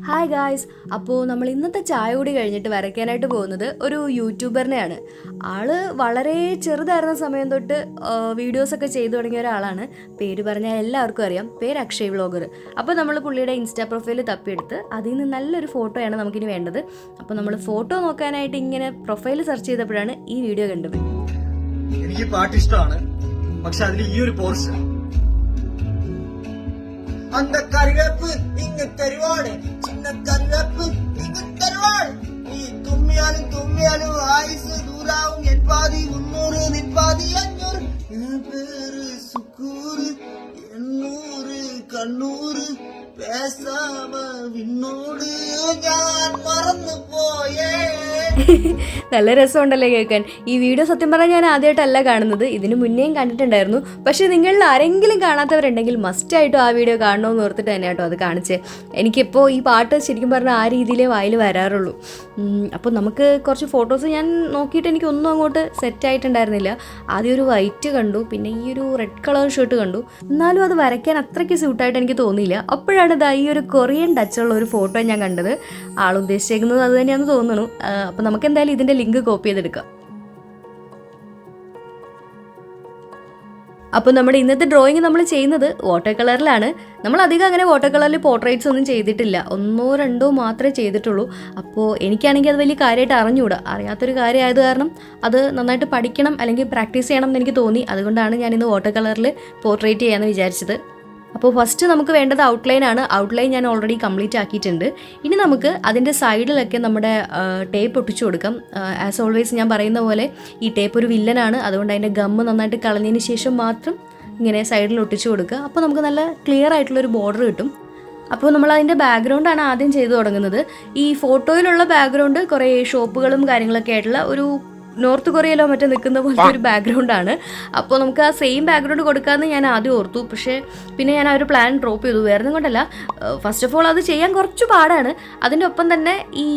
Hi guys. അപ്പോൾ നമ്മൾ ഇന്നത്തെ ചായ കൂടി കഴിഞ്ഞിട്ട് വരയ്ക്കാനായിട്ട് പോകുന്നത് ഒരു യൂട്യൂബറിനെയാണ്. ആള് വളരെ ചെറുതായിരുന്ന സമയം തൊട്ട് വീഡിയോസൊക്കെ ചെയ്തു തുടങ്ങിയ ഒരാളാണ്. പേര് പറഞ്ഞാൽ എല്ലാവർക്കും അറിയാം. പേര് അക്ഷയ് വ്ളോഗർ. അപ്പോൾ നമ്മൾ പുള്ളിയുടെ ഇൻസ്റ്റാ പ്രൊഫൈൽ തപ്പിയെടുത്ത് അതിൽ നിന്ന് നല്ലൊരു ഫോട്ടോയാണ് നമുക്കിനി വേണ്ടത്. അപ്പോൾ നമ്മൾ ഫോട്ടോ നോക്കാനായിട്ട് ഇങ്ങനെ പ്രൊഫൈൽ സെർച്ച് ചെയ്തപ്പോഴാണ് ഈ വീഡിയോ കണ്ടത്. എനിക്ക് പാട്ട് ഇഷ്ടമാണ്, പക്ഷെ അതിൽ ഈ ഒരു പോർഷൻ அந்த கருவேப்பு இங்க தருவாடு சின்ன கருவேப்பு இங்க தருவாடு நீ தும்மியாலும் ஆயுசு தூராவும் என் பாதி 300 நின் பாதி 500 என் பேரு சுக்கூரு 800 கண்ணூரு பேசாம விண்ணோடு ഞാൻ മറന്നു പോയേ. നല്ല രസമുണ്ടല്ലേ കേൾക്കാൻ. ഈ വീഡിയോ സത്യം പറഞ്ഞാൽ ഞാൻ ആദ്യമായിട്ടല്ല കാണുന്നത്, ഇതിന് മുന്നേയും കണ്ടിട്ടുണ്ടായിരുന്നു. പക്ഷേ നിങ്ങളിൽ ആരെങ്കിലും കാണാത്തവരുണ്ടെങ്കിൽ മസ്റ്റായിട്ടും ആ വീഡിയോ കാണണമെന്ന് ഓർത്തിട്ട് തന്നെ കേട്ടോ അത് കാണിച്ചേ. എനിക്കിപ്പോൾ ഈ പാട്ട് ശരിക്കും പറഞ്ഞാൽ ആ രീതിയിലേ വായിൽ വരാറുള്ളൂ. അപ്പോൾ നമുക്ക് കുറച്ച് ഫോട്ടോസ് ഞാൻ നോക്കിയിട്ട് എനിക്കൊന്നും അങ്ങോട്ട് സെറ്റായിട്ടുണ്ടായിരുന്നില്ല. ആദ്യം ഒരു വൈറ്റ് കണ്ടു, പിന്നെ ഈ ഒരു റെഡ് കളർ ഷർട്ട് കണ്ടു. എന്നാലും അത് വരയ്ക്കാൻ അത്രയ്ക്ക് സ്യൂട്ടായിട്ട് എനിക്ക് തോന്നിയില്ല. അപ്പോഴാണ് ഈ ഒരു കൊറിയൻ ടച്ചുള്ള ഒരു ഫോട്ടോ ഞാൻ കണ്ടത്. ആൾ ഉദ്ദേശിച്ചേക്കുന്നത് അത് തന്നെയാണെന്ന് തോന്നുന്നു. അപ്പോൾ നമുക്ക് എന്തായാലും ഇതിൻ്റെ ലിങ്ക് കോപ്പി ചെയ്തെടുക്കാം. അപ്പോൾ നമ്മുടെ ഇന്നത്തെ ഡ്രോയിങ് നമ്മൾ ചെയ്യുന്നത് വാട്ടർ കളറിലാണ്. നമ്മൾ അധികം അങ്ങനെ വാട്ടർ കളറിൽ പോർട്രേറ്റ്സ് ഒന്നും ചെയ്തിട്ടില്ല, 1-2 മാത്രമേ ചെയ്തിട്ടുള്ളൂ. അപ്പോൾ എനിക്കാണെങ്കിൽ അത് വലിയ കാര്യമായിട്ട് അറിഞ്ഞുകൂടാ. അറിയാത്തൊരു കാര്യമായത് കാരണം അത് നന്നായിട്ട് പഠിക്കണം അല്ലെങ്കിൽ പ്രാക്ടീസ് ചെയ്യണം എന്ന് എനിക്ക് തോന്നി. അതുകൊണ്ടാണ് ഞാൻ ഇന്ന് വാട്ടർ കളറിൽ പോർട്രേറ്റ് ചെയ്യാമെന്ന് വിചാരിച്ചത്. അപ്പോൾ ഫസ്റ്റ് നമുക്ക് വേണ്ടത് ഔട്ട്ലൈൻ ആണ്. ഔട്ട്ലൈൻ ഞാൻ ഓൾറെഡി കംപ്ലീറ്റ് ആക്കിയിട്ടുണ്ട്. ഇനി നമുക്ക് അതിൻ്റെ സൈഡിലൊക്കെ നമ്മുടെ ടേപ്പ് ഒട്ടിച്ചു കൊടുക്കാം. ആസ് ഓൾവേസ് ഞാൻ പറയുന്ന പോലെ ഈ ടേപ്പ് ഒരു വില്ലനാണ്. അതുകൊണ്ട് അതിൻ്റെ ഗമ്മ് നന്നായിട്ട് കളഞ്ഞതിന് ശേഷം മാത്രം ഇങ്ങനെ സൈഡിൽ ഒട്ടിച്ചു കൊടുക്കുക. അപ്പോൾ നമുക്ക് നല്ല ക്ലിയർ ആയിട്ടുള്ളൊരു ബോർഡർ കിട്ടും. അപ്പോൾ നമ്മൾ അതിൻ്റെ ബാക്ക്ഗ്രൗണ്ടാണ് ആദ്യം ചെയ്തു തുടങ്ങുന്നത്. ഈ ഫോട്ടോയിലുള്ള ബാക്ക്ഗ്രൗണ്ട് കുറേ ഷോപ്പുകളും കാര്യങ്ങളൊക്കെ ആയിട്ടുള്ള ഒരു നോർത്ത് കൊറിയയിലോ മറ്റോ നിൽക്കുന്ന പോലത്തെ ഒരു ബാക്ക്ഗ്രൗണ്ടാണ്. അപ്പോൾ നമുക്ക് ആ സെയിം ബാക്ക്ഗ്രൗണ്ട് കൊടുക്കാമെന്ന് ഞാൻ ആദ്യം ഓർത്തു. പക്ഷേ പിന്നെ ഞാൻ ആ ഒരു പ്ലാൻ ഡ്രോപ്പ് ചെയ്തു. വേറെ കൊണ്ടല്ല, ഫസ്റ്റ് ഓഫ് ഓൾ അത് ചെയ്യാൻ കുറച്ച് പാടാണ്. അതിൻ്റെ ഒപ്പം തന്നെ ഈ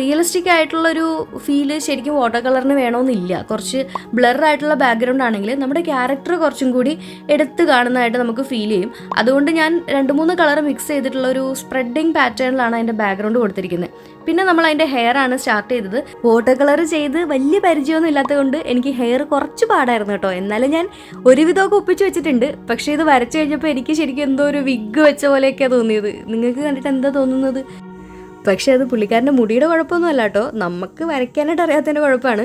റിയലിസ്റ്റിക് ആയിട്ടുള്ളൊരു ഫീല് ശരിക്കും വാട്ടർ കളറിന് വേണമെന്നില്ല. കുറച്ച് ബ്ലറായിട്ടുള്ള ബാക്ക്ഗ്രൗണ്ട് ആണെങ്കിൽ നമ്മുടെ ക്യാരക്ടർ കുറച്ചും കൂടി എടുത്ത് കാണുന്നതായിട്ട് നമുക്ക് ഫീൽ ചെയ്യും. അതുകൊണ്ട് ഞാൻ 2-3 കളർ മിക്സ് ചെയ്തിട്ടുള്ള ഒരു സ്പ്രെഡിങ് പാറ്റേണിലാണ് അതിൻ്റെ ബാക്ക്ഗ്രൗണ്ട് കൊടുത്തിരിക്കുന്നത്. പിന്നെ നമ്മൾ അതിൻ്റെ ഹെയർ ആണ് സ്റ്റാർട്ട് ചെയ്തത്. വാട്ടർ കളർ ചെയ്ത് വലിയ പരിചയമൊന്നും ഇല്ലാത്തത് കൊണ്ട് എനിക്ക് ഹെയർ കുറച്ച് പാടായിരുന്നു കേട്ടോ. എന്നാലും ഞാൻ ഒരുവിധമൊക്കെ ഒപ്പിച്ച് വെച്ചിട്ടുണ്ട്. പക്ഷേ ഇത് വരച്ചു കഴിഞ്ഞപ്പോൾ എനിക്ക് ശരിക്കും എന്തോ ഒരു വിഗ് വെച്ച പോലെയൊക്കെയാണ് തോന്നിയത്. നിങ്ങൾക്ക് കണ്ടിട്ട് എന്താ തോന്നുന്നത്? പക്ഷേ അത് പുള്ളിക്കാരൻ്റെ മുടിയുടെ കുഴപ്പമൊന്നും അല്ല കേട്ടോ, നമുക്ക് വരയ്ക്കാനായിട്ട് അറിയാത്തതിൻ്റെ കുഴപ്പമാണ്.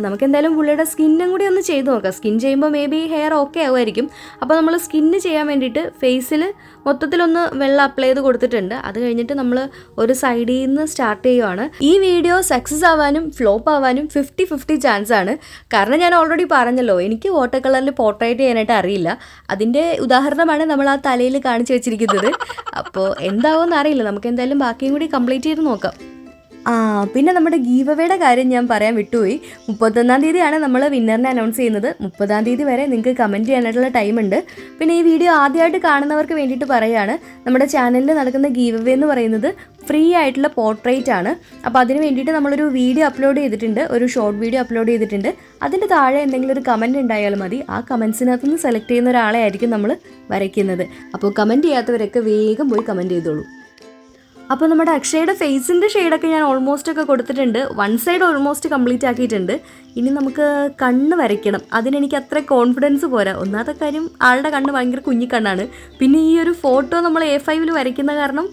നമുക്ക് എന്തായാലും പുള്ളിയുടെ സ്കിന്നും കൂടി ഒന്ന് ചെയ്ത് നോക്കാം. സ്കിൻ ചെയ്യുമ്പോൾ മേ ബി ഹെയർ ഓക്കെ ആവുമായിരിക്കും. അപ്പോൾ നമ്മൾ സ്കിന്ന് ചെയ്യാൻ വേണ്ടിയിട്ട് ഫേസിൽ മൊത്തത്തിലൊന്ന് വെള്ളം അപ്ലൈ ചെയ്ത് കൊടുത്തിട്ടുണ്ട്. അത് കഴിഞ്ഞിട്ട് നമ്മൾ ഒരു സൈഡിൽ നിന്ന് സ്റ്റാർട്ട് ചെയ്യുവാണ്. ഈ വീഡിയോ സക്സസ് ആവാനും ഫ്ലോപ്പ് ആവാനും 50-50 ചാൻസ് ആണ്. കാരണം ഞാൻ ഓൾറെഡി പറഞ്ഞല്ലോ, എനിക്ക് വാട്ടർ കളറിൽ പോർട്രേറ്റ് ചെയ്യാനായിട്ട് അറിയില്ല. അതിൻ്റെ ഉദാഹരണമാണ് നമ്മൾ ആ തലയിൽ കാണിച്ചു വെച്ചിരിക്കുന്നത്. അപ്പോൾ എന്താവുമെന്ന് അറിയില്ല. നമുക്ക് എന്തായാലും ബാക്കിയും കൂടി കംപ്ലീറ്റ് ചെയ്ത് നോക്കാം. പിന്നെ നമ്മുടെ ഗീവ് അവേയുടെ കാര്യം ഞാൻ പറയാൻ വിട്ടുപോയി. 31-ാം തീയതിയാണ് നമ്മൾ വിന്നറിനെ അനൗൺസ് ചെയ്യുന്നത്. 30-ാം തീയതി വരെ നിങ്ങൾക്ക് കമൻറ്റ് ചെയ്യാനായിട്ടുള്ള ടൈമുണ്ട്. പിന്നെ ഈ വീഡിയോ ആദ്യമായിട്ട് കാണുന്നവർക്ക് വേണ്ടിയിട്ട് പറയുകയാണ്, നമ്മുടെ ചാനലിൽ നടക്കുന്ന ഗീവ് അവേ എന്ന് പറയുന്നത് ഫ്രീ ആയിട്ടുള്ള പോർട്രേറ്റ് ആണ്. അപ്പോൾ അതിന് വേണ്ടിയിട്ട് നമ്മളൊരു വീഡിയോ അപ്ലോഡ് ചെയ്തിട്ടുണ്ട്, ഒരു ഷോർട്ട് വീഡിയോ അപ്ലോഡ് ചെയ്തിട്ടുണ്ട്. അതിൻ്റെ താഴെ എന്തെങ്കിലും ഒരു കമൻറ്റ് ഉണ്ടായാലും മതി. ആ കമൻസിനകത്ത് നിന്ന് സെലക്ട് ചെയ്യുന്ന ഒരാളെ ആയിരിക്കും നമ്മൾ വരയ്ക്കുന്നത്. അപ്പോൾ കമൻറ്റ് ചെയ്യാത്തവരൊക്കെ വേഗം പോയി കമൻറ്റ് ചെയ്തോളൂ. അപ്പോൾ നമ്മുടെ അക്ഷയുടെ ഫേസിൻ്റെ ഷെയ്ഡൊക്കെ ഞാൻ ഓൾമോസ്റ്റ് ഒക്കെ കൊടുത്തിട്ടുണ്ട്. 1 സൈഡ് ഓൾമോസ്റ്റ് കംപ്ലീറ്റ് ആക്കിയിട്ടുണ്ട്. ഇനി നമുക്ക് കണ്ണ് വരയ്ക്കണം. അതിനെനിക്ക് അത്ര കോൺഫിഡൻസ് പോരാ. ഒന്നാമത്തെ കാര്യം, ആളുടെ കണ്ണ് ഭയങ്കര കുഞ്ഞിക്കണ്ണാണ്. പിന്നെ ഈ ഒരു ഫോട്ടോ നമ്മൾ A5 വരയ്ക്കുന്ന കാരണം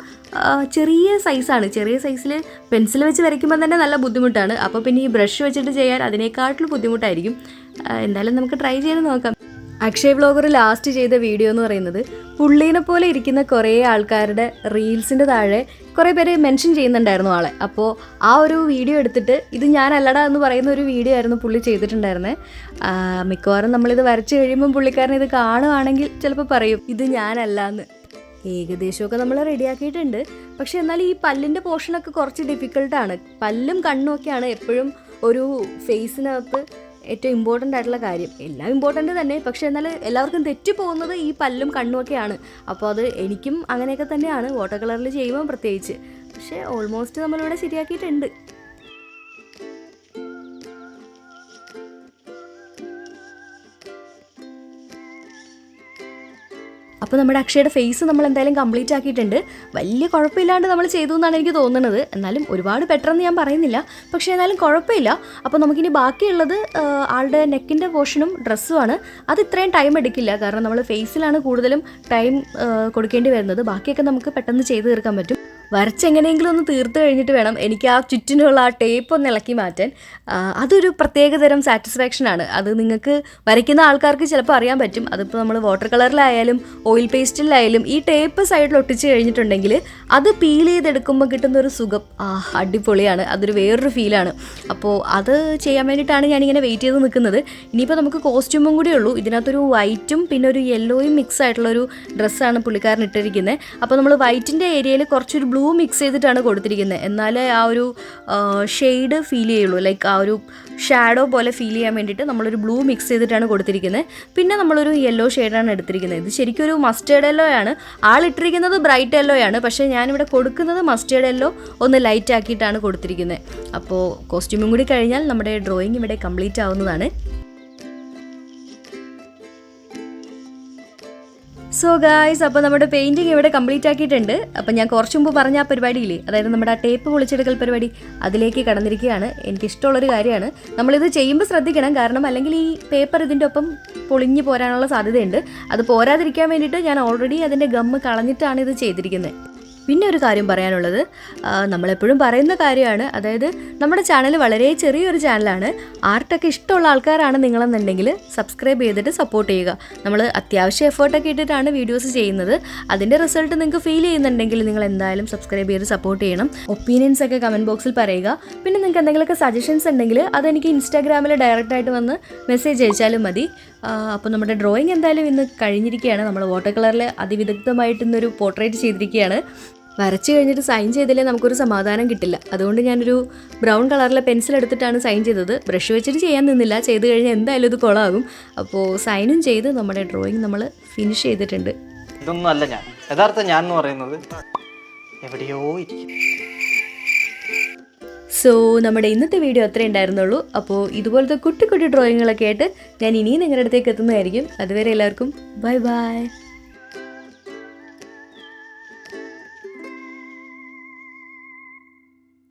ചെറിയ സൈസാണ്. ചെറിയ സൈസിൽ പെൻസിൽ വെച്ച് വരയ്ക്കുമ്പോൾ തന്നെ നല്ല ബുദ്ധിമുട്ടാണ്. അപ്പോൾ പിന്നെ ഈ ബ്രഷ് വെച്ചിട്ട് ചെയ്യാൻ അതിനേക്കാട്ടിലും ബുദ്ധിമുട്ടായിരിക്കും. എന്തായാലും നമുക്ക് ട്രൈ ചെയ്ത് നോക്കാം. അക്ഷയ് വ്ളോഗർ ലാസ്റ്റ് ചെയ്ത വീഡിയോ എന്ന് പറയുന്നത് പുള്ളീനെ പോലെ ഇരിക്കുന്ന കുറേ ആൾക്കാരുടെ റീൽസിൻ്റെ താഴെ കുറേ പേര് മെൻഷൻ ചെയ്യുന്നുണ്ടായിരുന്നു ആളെ. അപ്പോൾ ആ ഒരു വീഡിയോ എടുത്തിട്ട് ഇത് ഞാനല്ലടാ എന്ന് പറയുന്ന ഒരു വീഡിയോ ആയിരുന്നു പുള്ളി ചെയ്തിട്ടുണ്ടായിരുന്നത്. മിക്കവാറും നമ്മളിത് വരച്ച് കഴിയുമ്പം പുള്ളിക്കാരൻ ഇത് കാണുകയാണെങ്കിൽ ചിലപ്പോൾ പറയും ഇത് ഞാനല്ല എന്ന്. ഏകദേശമൊക്കെ നമ്മൾ റെഡിയാക്കിയിട്ടുണ്ട്. പക്ഷെ എന്നാലും ഈ പല്ലിൻ്റെ പോർഷനൊക്കെ കുറച്ച് ഡിഫിക്കൽട്ടാണ്. പല്ലും കണ്ണുമൊക്കെയാണ് എപ്പോഴും ഒരു ഫേസിനകത്ത് ഏറ്റവും ഇമ്പോർട്ടൻ്റ് ആയിട്ടുള്ള കാര്യം. എല്ലാം ഇമ്പോർട്ടൻ്റ് തന്നെ, പക്ഷേ എന്നാൽ എല്ലാവർക്കും തെറ്റിപ്പോകുന്നത് ഈ പല്ലും കണ്ണുമൊക്കെയാണ്. അപ്പോൾ അത് എനിക്കും അങ്ങനെയൊക്കെ തന്നെയാണ്, വാട്ടർ കളറിൽ ചെയ്യുമ്പോൾ പ്രത്യേകിച്ച്. പക്ഷേ ഓൾമോസ്റ്റ് നമ്മളിവിടെ ശരിയാക്കിയിട്ടുണ്ട്. അപ്പോൾ നമ്മുടെ അക്ഷയുടെ ഫേസ് നമ്മൾ എന്തായാലും കംപ്ലീറ്റ് ആക്കിയിട്ടുണ്ട്. വലിയ കുഴപ്പമില്ലാണ്ട് നമ്മൾ ചെയ്തു എന്നാണ് എനിക്ക് തോന്നുന്നത്. എന്നാലും ഒരുപാട് ബെറ്ററെന്ന് ഞാൻ പറയുന്നില്ല, പക്ഷേ എന്നാലും കുഴപ്പമില്ല. അപ്പോൾ നമുക്കിനി ബാക്കിയുള്ളത് ആളുടെ നെക്കിൻ്റെ പോർഷനും ഡ്രസ്സുമാണ്. അത് ഇത്രയും ടൈം എടുക്കില്ല, കാരണം നമ്മൾ ഫേസിലാണ് കൂടുതലും ടൈം കൊടുക്കേണ്ടി വരുന്നത്. ബാക്കിയൊക്കെ നമുക്ക് പെട്ടെന്ന് ചെയ്ത് തീർക്കാൻ പറ്റും. വരച്ചെങ്ങനെയെങ്കിലും ഒന്ന് തീർത്ത് കഴിഞ്ഞിട്ട് വേണം എനിക്ക് ആ ചുറ്റിനുള്ള ആ ടേപ്പ് ഒന്ന് ഇളക്കി മാറ്റാൻ. അതൊരു പ്രത്യേകതരം സാറ്റിസ്ഫാക്ഷനാണ്. അത് നിങ്ങൾക്ക് വരയ്ക്കുന്ന ആൾക്കാർക്ക് ചിലപ്പോൾ അറിയാൻ പറ്റും. അതിപ്പോൾ നമ്മൾ വാട്ടർ കളറിലായാലും ഓയിൽ പേസ്റ്റിലായാലും ഈ ടേപ്പ് സൈഡിൽ ഒട്ടിച്ച് കഴിഞ്ഞിട്ടുണ്ടെങ്കിൽ അത് പീൽ ചെയ്തെടുക്കുമ്പോൾ കിട്ടുന്നൊരു സുഖം അടിപൊളിയാണ്. അതൊരു വേറൊരു ഫീലാണ്. അപ്പോൾ അത് ചെയ്യാൻ വേണ്ടിയിട്ടാണ് ഞാനിങ്ങനെ വെയിറ്റ് ചെയ്ത് നിൽക്കുന്നത്. ഇനിയിപ്പോൾ നമുക്ക് കോസ്റ്റ്യൂമും കൂടി ഉള്ളൂ. ഇതിനകത്തൊരു വൈറ്റും പിന്നെ ഒരു യെല്ലോയും മിക്സ് ആയിട്ടുള്ളൊരു ഡ്രസ്സാണ് പുള്ളിക്കാരൻ ഇട്ടിരിക്കുന്നത്. അപ്പോൾ നമ്മൾ വൈറ്റിൻ്റെ ഏരിയയിൽ കുറച്ചൊരു ബ്ലൂ മിക്സ് ചെയ്തിട്ടാണ് കൊടുത്തിരിക്കുന്നത്. എന്നാലേ ആ ഒരു ഷെയ്ഡ് ഫീൽ ചെയ്യുള്ളൂ. ലൈക്ക് ആ ഒരു ഷാഡോ പോലെ ഫീൽ ചെയ്യാൻ വേണ്ടിയിട്ട് നമ്മളൊരു ബ്ലൂ മിക്സ് ചെയ്തിട്ടാണ് കൊടുത്തിരിക്കുന്നത്. പിന്നെ നമ്മളൊരു യെല്ലോ ഷെയ്ഡാണ് എടുത്തിരിക്കുന്നത്. ഇത് ശരിക്കും ഒരു മസ്റ്റേർഡ് യെല്ലോ ആണ്. ആളിട്ടിരിക്കുന്നത് ബ്രൈറ്റ് യെല്ലോ ആണ്, പക്ഷേ ഞാനിവിടെ കൊടുക്കുന്നത് മസ്റ്റേർഡ് യെല്ലോ ഒന്ന് ലൈറ്റ് ആക്കിയിട്ടാണ് കൊടുത്തിരിക്കുന്നത്. അപ്പോൾ കോസ്റ്റ്യൂമും കൂടി കഴിഞ്ഞാൽ നമ്മുടെ ഡ്രോയിങ് ഇവിടെ കംപ്ലീറ്റ് ആവുന്നതാണ്. സോ ഗായ്സ്, അപ്പോൾ നമ്മുടെ പെയിൻറ്റിങ് ഇവിടെ കംപ്ലീറ്റ് ആക്കിയിട്ടുണ്ട്. അപ്പോൾ ഞാൻ കുറച്ച് മുമ്പ് പറഞ്ഞ ആ പരിപാടിയില്ലേ, അതായത് നമ്മുടെ ആ ടേപ്പ് പൊളിച്ചെടുക്കൽ പരിപാടി, അതിലേക്ക് കടന്നിരിക്കുകയാണ്. എനിക്കിഷ്ടമുള്ളൊരു കാര്യമാണ്. നമ്മളിത് ചെയ്യുമ്പോൾ ശ്രദ്ധിക്കണം, കാരണം അല്ലെങ്കിൽ ഈ പേപ്പർ ഇതിൻ്റെ ഒപ്പം പൊളിഞ്ഞു പോരാനുള്ള സാധ്യതയുണ്ട്. അത് പോരാതിരിക്കാൻ വേണ്ടിയിട്ട് ഞാൻ ഓൾറെഡി അതിൻ്റെ ഗമ്മ് കളഞ്ഞിട്ടാണ് ഇത് ചെയ്തിരിക്കുന്നത്. പിന്നെ ഒരു കാര്യം പറയാനുള്ളത്, നമ്മളെപ്പോഴും പറയുന്ന കാര്യമാണ്, അതായത് നമ്മുടെ ചാനൽ വളരെ ചെറിയൊരു ചാനലാണ്. ആർട്ടൊക്കെ ഇഷ്ടമുള്ള ആൾക്കാരാണ് നിങ്ങളെന്നുണ്ടെങ്കിൽ സബ്സ്ക്രൈബ് ചെയ്തിട്ട് സപ്പോർട്ട് ചെയ്യുക. നമ്മൾ അത്യാവശ്യം എഫേർട്ടൊക്കെ ഇട്ടിട്ടാണ് വീഡിയോസ് ചെയ്യുന്നത്. അതിൻ്റെ റിസൾട്ട് നിങ്ങൾക്ക് ഫീൽ ചെയ്യുന്നുണ്ടെങ്കിൽ നിങ്ങൾ എന്തായാലും സബ്സ്ക്രൈബ് ചെയ്ത് സപ്പോർട്ട് ചെയ്യണം. ഒപ്പീനിയൻസ് ഒക്കെ കമൻറ്റ് ബോക്സിൽ പറയുക. പിന്നെ നിങ്ങൾക്ക് എന്തെങ്കിലുമൊക്കെ സജഷൻസ് ഉണ്ടെങ്കിൽ അതെനിക്ക് ഇൻസ്റ്റാഗ്രാമിൽ ഡയറക്റ്റായിട്ട് വന്ന് മെസ്സേജ് അയച്ചാലും മതി. അപ്പോൾ നമ്മുടെ ഡ്രോയിങ് എന്തായാലും ഇന്ന് കഴിഞ്ഞിരിക്കുകയാണ്. നമ്മൾ വാട്ടർ കളറിൽ അതിവിദഗ്ധമായിട്ട് ഇന്നൊരു പോർട്രേറ്റ് ചെയ്തിരിക്കുകയാണ്. വരച്ച് കഴിഞ്ഞിട്ട് സൈൻ ചെയ്തില്ലേ നമുക്കൊരു സമാധാനം കിട്ടില്ല. അതുകൊണ്ട് ഞാനൊരു ബ്രൗൺ കളറിലെ പെൻസിൽ എടുത്തിട്ടാണ് സൈൻ ചെയ്തത്. ബ്രഷ് വെച്ചിട്ട് ചെയ്യാൻ നിന്നില്ല, ചെയ്ത് കഴിഞ്ഞാൽ എന്തായാലും ഇത് കൊളാകും. അപ്പോൾ സൈനും ചെയ്ത് നമ്മുടെ ഡ്രോയിങ് നമ്മൾ ഫിനിഷ് ചെയ്തിട്ടുണ്ട്. ഇതൊന്നും അല്ല ഞാൻ, യഥാർത്ഥ ഞാൻ എന്ന് പറയുന്നത് എവിടെയോ ഇരിക്കും. സോ നമ്മുടെ ഇന്നത്തെ വീഡിയോ അത്രേ ഉണ്ടായിരുന്നുള്ളൂ. അപ്പോൾ ഇതുപോലത്തെ കുട്ടി കുട്ടി ഡ്രോയിങ്ങുകളൊക്കെ ആയിട്ട് ഞാൻ ഇനിയും നിങ്ങളുടെ അടുത്തേക്ക് എത്തുന്നതായിരിക്കും. അതുവരെ എല്ലാവർക്കും ബൈ ബൈ.